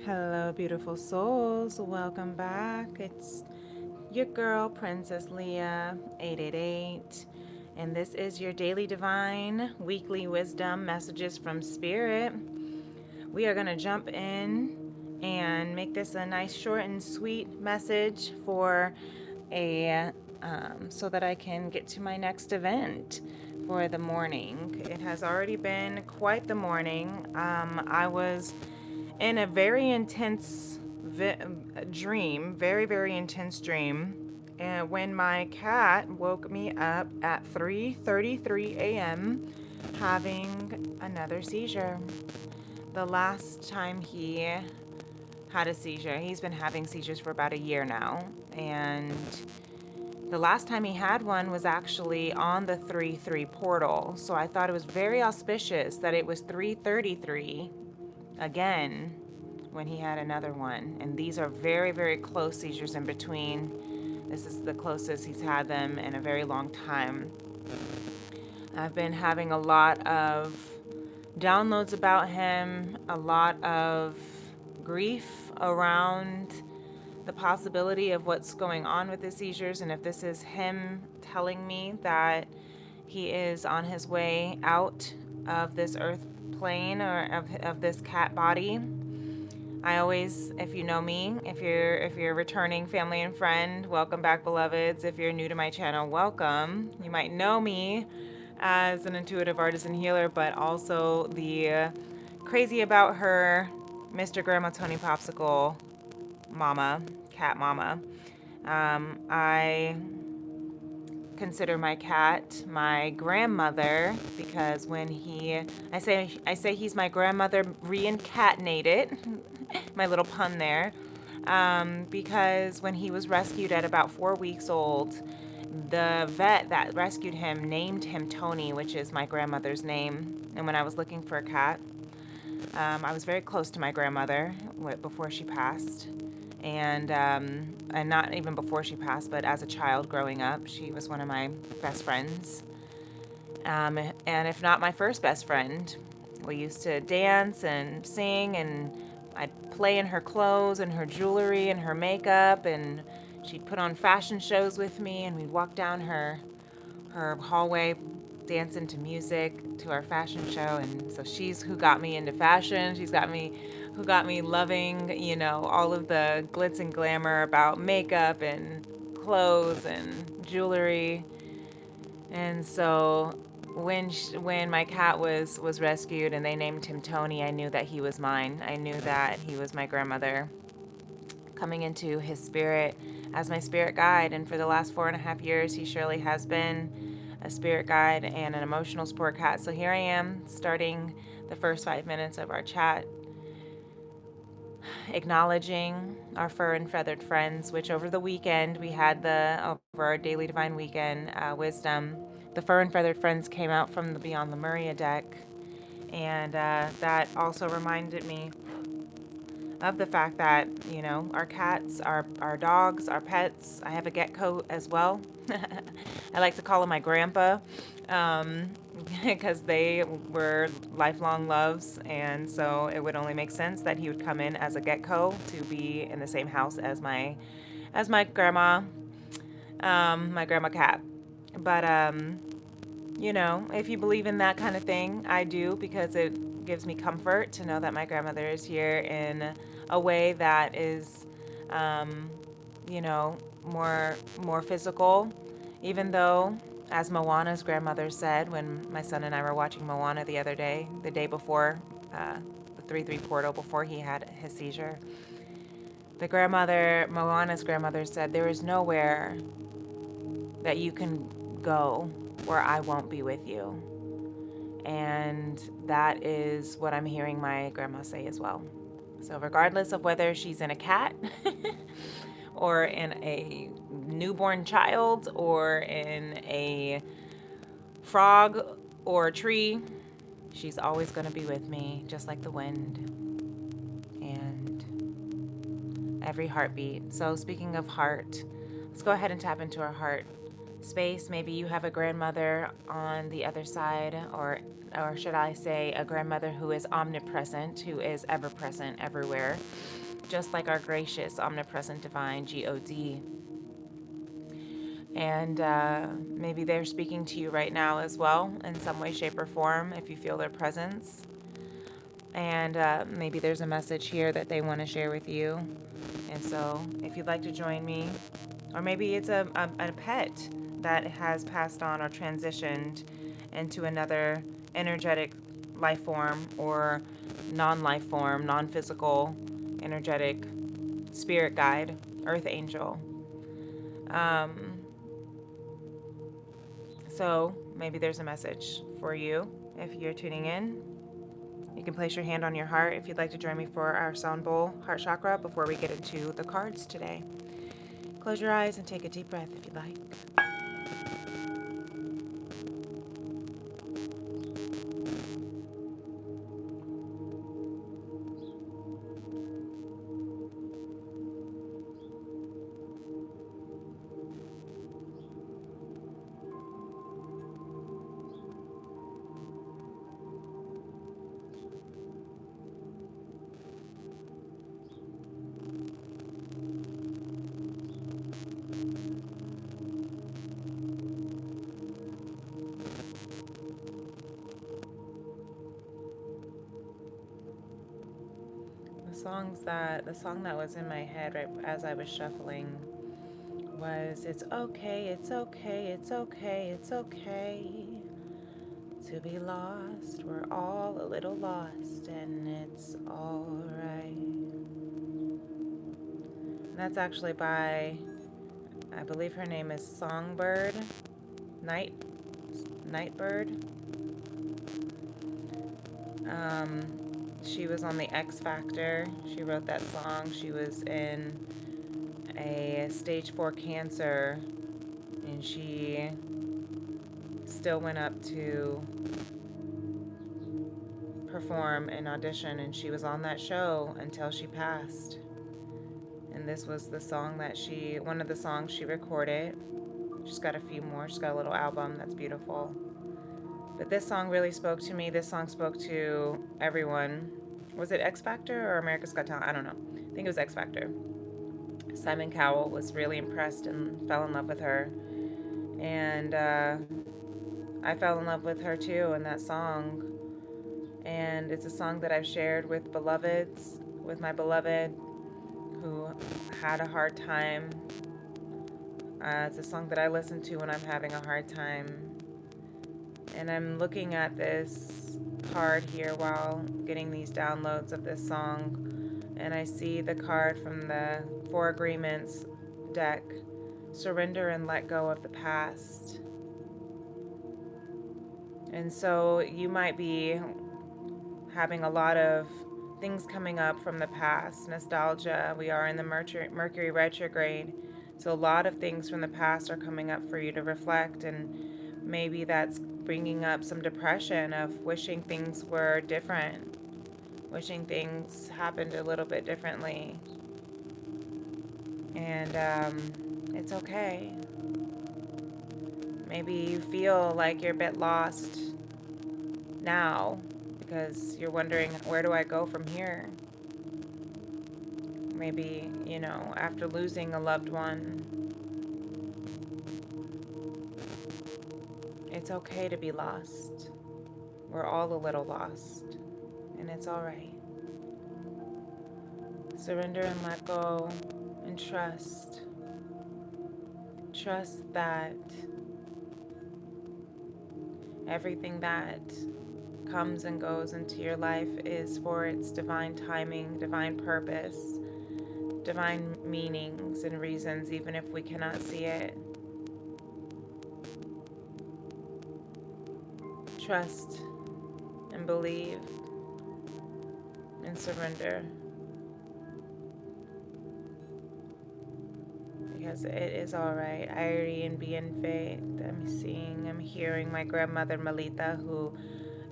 Hello, beautiful souls. Welcome back. It's your girl, Princess Leah, 888. And this is your daily divine weekly wisdom messages from Spirit. We are going to jump in and make this a nice, short, and sweet message for so that I can get to my next event for the morning. It has already been quite the morning. I was in a very intense dream, very, very intense dream. And when my cat woke me up at 3:33 a.m. having another seizure. The last time he had a seizure, he's been having seizures for about a year now, and the last time he had one was actually on the 3-3 portal. So I thought it was very auspicious that it was 3:33 again when he had another one. And these are very, very close seizures in between. This is the closest he's had them in a very long time. I've been having a lot of downloads about him, a lot of grief around the possibility of what's going on with the seizures, and if this is him telling me that he is on his way out of this earth plane or of this cat body. I always, if you know me, if you're a returning family and friend, welcome back, beloveds. If you're new to my channel, welcome. You might know me as an intuitive artist and healer, but also the crazy about her, Mr. Grandma Tony Popsicle mama, cat mama. I consider my cat my grandmother because when I say he's my grandmother reincarnated, my little pun there, because when he was rescued at about 4 weeks old, the vet that rescued him named him Tony, which is my grandmother's name. And when I was looking for a cat, I was very close to my grandmother before she passed, and not even before she passed, but as a child growing up, she was one of my best friends, and if not my first best friend. We used to dance and sing, and I'd play in her clothes and her jewelry and her makeup, and she'd put on fashion shows with me, and we'd walk down her hallway dancing to music to our fashion show. And so she's who got me into fashion. She's got me who got me loving, all of the glitz and glamour about makeup and clothes and jewelry. And so when my cat was rescued and they named him Tony, I knew that he was mine. I knew that he was my grandmother coming into his spirit as my spirit guide. And for the last 4.5 years, he surely has been a spirit guide and an emotional support cat. So here I am, starting the first 5 minutes of our chat, acknowledging our fur and feathered friends, which over the weekend we had over our daily divine weekend wisdom. The fur and feathered friends came out from the Beyond Lemuria deck, and that also reminded me of the fact that, our cats, our dogs, our pets. I have a gecko as well. I like to call him my grandpa, because they were lifelong loves, and so it would only make sense that he would come in as a gecko to be in the same house as my grandma, my grandma cat. But if you believe in that kind of thing, I do, because it gives me comfort to know that my grandmother is here in a way that is, more physical. Even though, as Moana's grandmother said when my son and I were watching Moana the other day, the day before the 3-3 portal, before he had his seizure, Moana's grandmother said, there is nowhere that you can go where I won't be with you. And that is what I'm hearing my grandma say as well. So regardless of whether she's in a cat or in a newborn child or in a frog or a tree, she's always going to be with me, just like the wind and every heartbeat. So speaking of heart, let's go ahead and tap into our heart space. Maybe you have a grandmother on the other side, or should I say, a grandmother who is omnipresent, who is ever present everywhere, just like our gracious, omnipresent, divine God. And maybe they're speaking to you right now as well, in some way, shape, or form, if you feel their presence. And maybe there's a message here that they want to share with you. And so, if you'd like to join me, or maybe it's a pet that has passed on or transitioned into another energetic life form or non-life form, non-physical, energetic spirit guide, earth angel. Um, so maybe there's a message for you if you're tuning in. You can place your hand on your heart if you'd like to join me for our sound bowl heart chakra before we get into the cards today. Close your eyes and take a deep breath if you'd like. The song that was in my head right as I was shuffling was "It's okay, it's okay, it's okay, it's okay to be lost. We're all a little lost and it's alright." That's actually by, I believe her name is Songbird, Nightbird. She was on the X Factor. She wrote that song. She was in a stage 4 cancer, and she still went up to perform and audition, and she was on that show until she passed. And this was the song that one of the songs she recorded. She's got a few more. She's got a little album that's beautiful. But this song really spoke to me. This song spoke to everyone. Was it X Factor or America's Got Talent? I don't know. I think it was X Factor. Simon Cowell was really impressed and fell in love with her. And I fell in love with her too in that song. And it's a song that I've shared with beloveds, with my beloved who had a hard time. It's a song that I listen to when I'm having a hard time. And I'm looking at this card here while getting these downloads of this song, and I see the card from the Four Agreements deck, surrender and let go of the past. And so you might be having a lot of things coming up from the past, nostalgia. We are in the Mercury retrograde, so a lot of things from the past are coming up for you to reflect, and maybe that's bringing up some depression of wishing things were different, wishing things happened a little bit differently. And it's okay. Maybe you feel like you're a bit lost now because you're wondering, where do I go from here? Maybe, after losing a loved one, it's okay to be lost. We're all a little lost, and it's all right. Surrender and let go and trust. Trust that everything that comes and goes into your life is for its divine timing, divine purpose, divine meanings and reasons, even if we cannot see it. Trust and believe and surrender. Because it is all right. Irie and be in faith. I'm hearing my grandmother Melita, who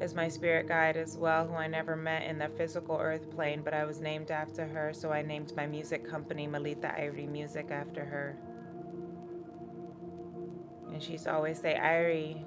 is my spirit guide as well, who I never met in the physical earth plane, but I was named after her, so I named my music company Melita Irie Music after her. And she used to always say, Irie,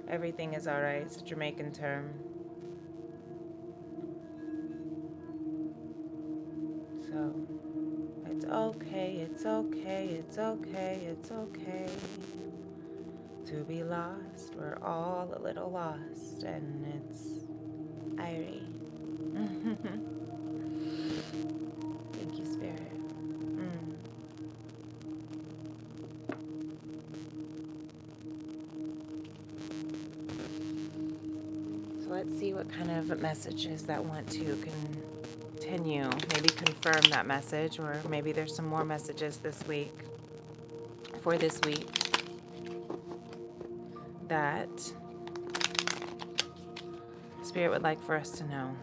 everything is all right. It's a Jamaican term. So it's okay, it's okay, it's okay, it's okay to be lost. We're all a little lost, and it's Irie. Thank you, Spirit. So let's see what kind of messages that want to continue. Maybe confirm that message, or maybe there's some more messages this week, for this week, that Spirit would like for us to know.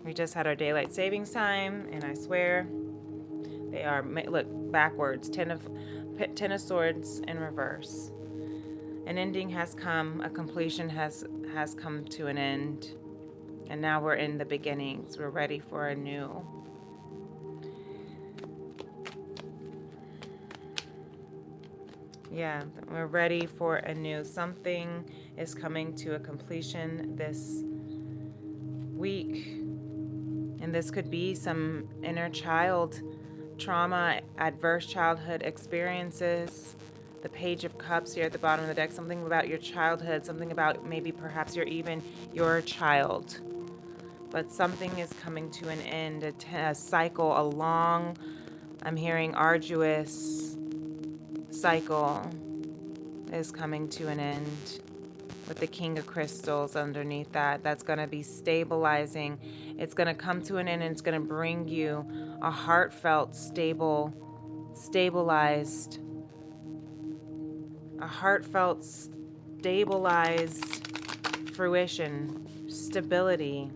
We just had our daylight savings time, and I swear they are, look, backwards, Ten of Swords in reverse. An ending has come, a completion has come to an end, and now we're in the beginnings. We're ready for a new. Yeah, we're ready for a new. Something is coming to a completion this week. And this could be some inner child trauma, adverse childhood experiences. The Page of Cups here at the bottom of the deck, something about your childhood, something about maybe perhaps you're even your child. But something is coming to an end, a cycle, a long, I'm hearing arduous cycle is coming to an end, with the King of Crystals underneath that. That's going to be stabilizing. It's going to come to an end, and it's going to bring you a heartfelt, stabilized, fruition, stability.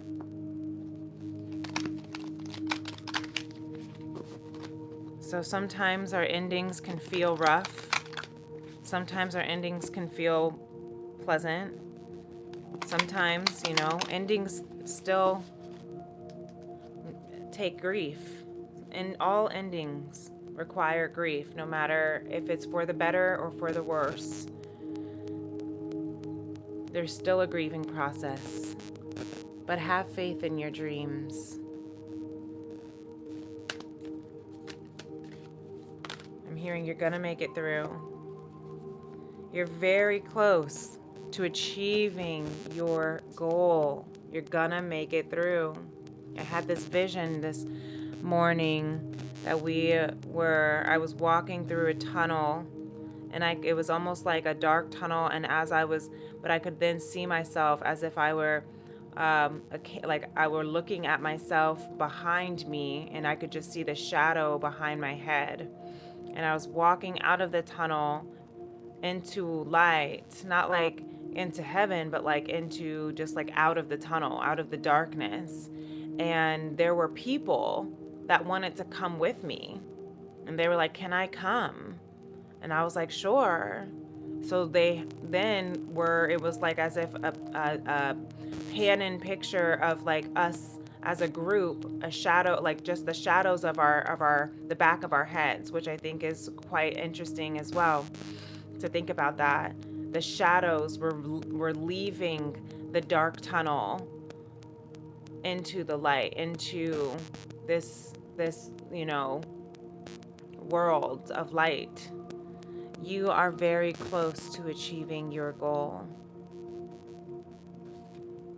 So sometimes our endings can feel rough. Sometimes our endings can feel pleasant. Sometimes, endings still take grief. And all endings require grief, no matter if it's for the better or for the worse. There's still a grieving process. But have faith in your dreams. I'm hearing you're gonna make it through. You're very close to achieving your goal. You're gonna make it through. I had this vision this morning that I was walking through a tunnel, and it was almost like a dark tunnel, and but I could then see myself as if I were like I were looking at myself behind me, and I could just see the shadow behind my head. And I was walking out of the tunnel into light, not like into heaven, but like into just like out of the tunnel, out of the darkness. And there were people that wanted to come with me, and they were like, can I come? And I was like, sure. So they then it was like as if a pan-in picture of like us as a group, a shadow, like just the shadows of the back of our heads, which I think is quite interesting as well to think about that. The shadows were leaving the dark tunnel into the light, into this world of light. You are very close to achieving your goal.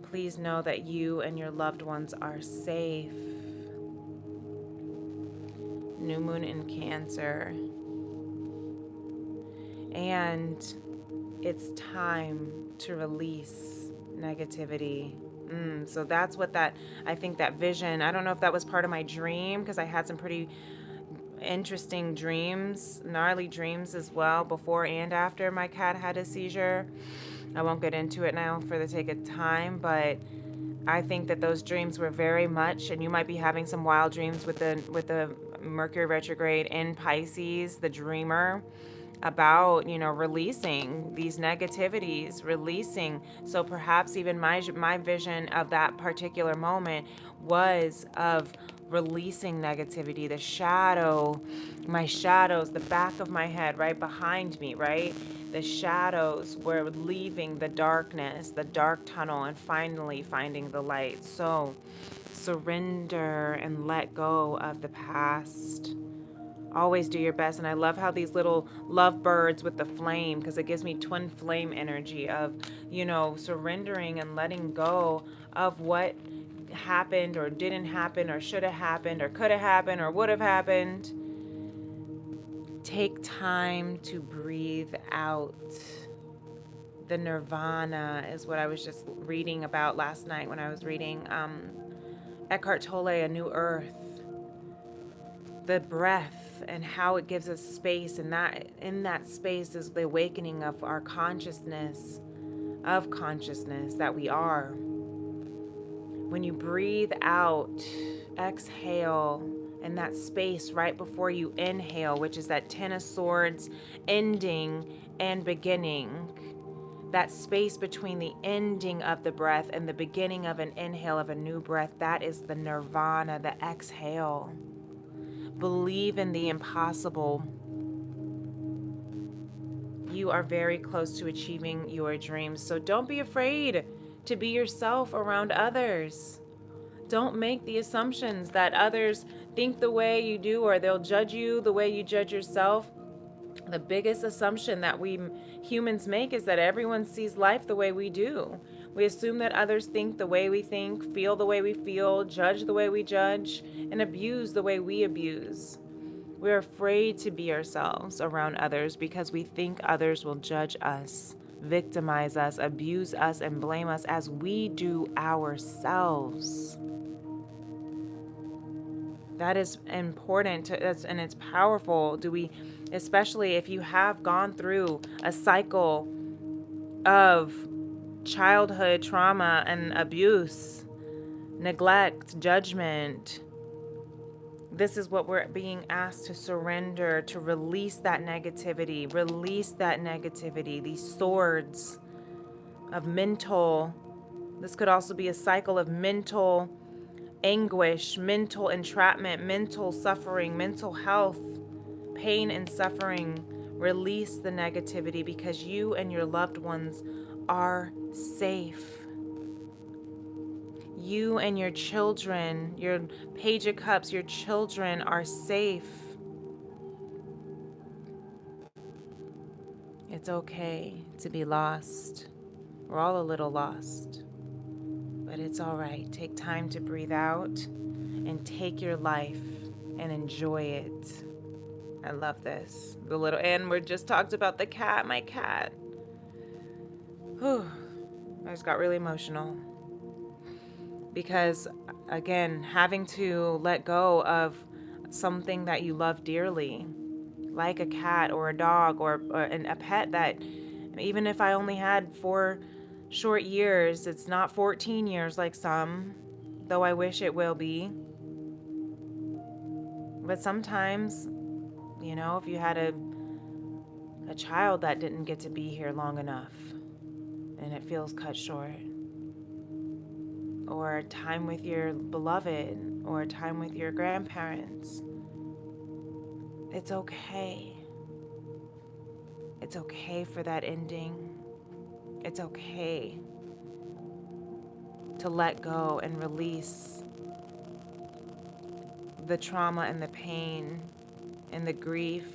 Please know that you and your loved ones are safe. New moon in Cancer. And it's time to release negativity. So that's what I think that vision, I don't know if that was part of my dream, because I had some pretty interesting dreams, gnarly dreams as well, before and after my cat had a seizure. I won't get into it now for the sake of time, but I think that those dreams were very much, and you might be having some wild dreams with the Mercury retrograde in Pisces, the dreamer, about releasing these negativities, releasing. So perhaps even my vision of that particular moment was of releasing negativity, the shadow, my shadows, the back of my head, right behind me, right? The shadows were leaving the darkness, the dark tunnel, and finally finding the light. So surrender and let go of the past. Always do your best. And I love how these little love birds with the flame, because it gives me twin flame energy of, surrendering and letting go of what happened or didn't happen or should have happened or could have happened or would have happened. Take time to breathe out. The nirvana is what I was just reading about last night when I was reading Eckhart Tolle, A New Earth. The breath and how it gives us space, and that in that space is the awakening of our consciousness, that we are. When you breathe out, exhale, in that space right before you inhale, which is that Ten of Swords ending and beginning, that space between the ending of the breath and the beginning of an inhale of a new breath, that is the nirvana, the exhale. Believe in the impossible. You are very close to achieving your dreams. So don't be afraid to be yourself around others. Don't make the assumptions that others think the way you do or they'll judge you the way you judge yourself. The biggest assumption that we humans make is that everyone sees life the way we do. We assume that others think the way we think, feel the way we feel, judge the way we judge, and abuse the way we abuse. We're afraid to be ourselves around others because we think others will judge us, victimize us, abuse us, and blame us as we do ourselves. That is important and it's powerful. Especially if you have gone through a cycle of childhood trauma and abuse, neglect, judgment. This is what we're being asked to surrender, to release that negativity, these swords of mental. This could also be a cycle of mental anguish, mental entrapment, mental suffering, mental health, pain and suffering. Release the negativity because you and your loved ones are safe. You and your children, your Page of Cups, your children are safe. It's okay to be lost. We're all a little lost. But it's all right. Take time to breathe out and take your life and enjoy it. I love this. And we just talked about the cat, my cat. Whew. I just got really emotional. Because, again, having to let go of something that you love dearly, like a cat or a dog or a pet that, even if I only had 4 short years, it's not 14 years like some, though I wish it will be. But sometimes, if you had a child that didn't get to be here long enough and it feels cut short, or time with your beloved, or time with your grandparents, it's okay. It's okay for that ending. It's okay to let go and release the trauma and the pain and the grief.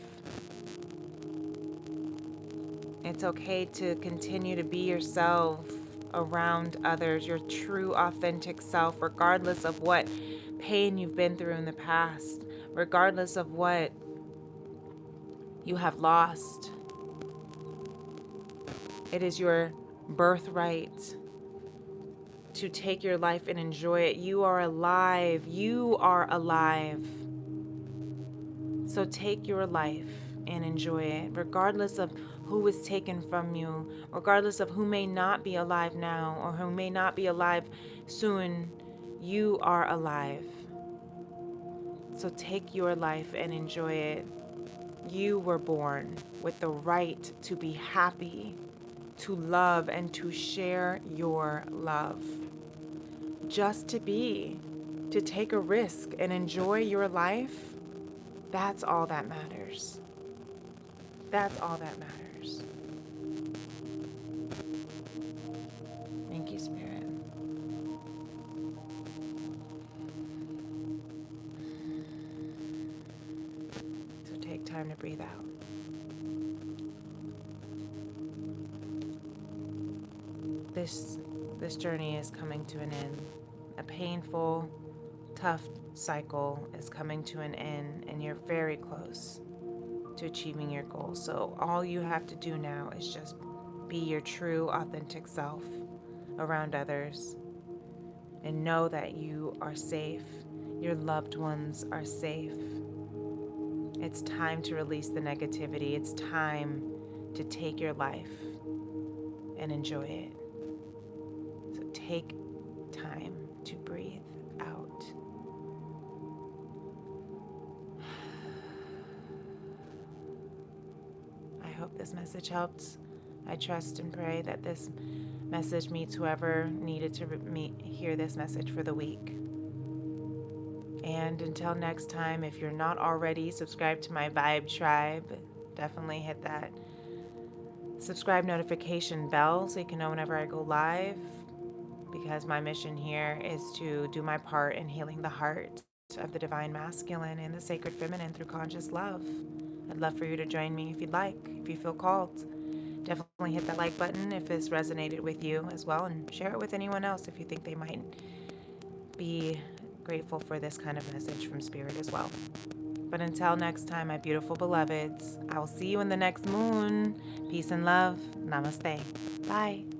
It's okay to continue to be yourself around others, your true, authentic self, regardless of what pain you've been through in the past, regardless of what you have lost. It is your birthright to take your life and enjoy it. You are alive. You are alive. So take your life and enjoy it, regardless of who was taken from you, regardless of who may not be alive now or who may not be alive soon. You are alive. So take your life and enjoy it. You were born with the right to be happy, to love, and to share your love. Just to be to take a risk and enjoy your life, that's all that matters. That's all that matters. Thank you, Spirit. So take time to breathe out. This journey is coming to an end. A painful, tough cycle is coming to an end, and you're very close to achieving your goals. So all you have to do now is just be your true, authentic self around others and know that you are safe. Your loved ones are safe. It's time to release the negativity. It's time to take your life and enjoy it. So take time to breathe out. I hope this message helped. I trust and pray that this message meets whoever needed to hear this message for the week. And until next time, if you're not already subscribed to my Vibe Tribe, definitely hit that subscribe notification bell so you can know whenever I go live, because my mission here is to do my part in healing the heart of the divine masculine and the sacred feminine through conscious love. I'd love for you to join me if you'd like, if you feel called. Definitely hit that like button if this resonated with you as well, and share it with anyone else if you think they might be grateful for this kind of message from Spirit as well. But until next time, my beautiful beloveds, I will see you in the next moon. Peace and love. Namaste. Bye.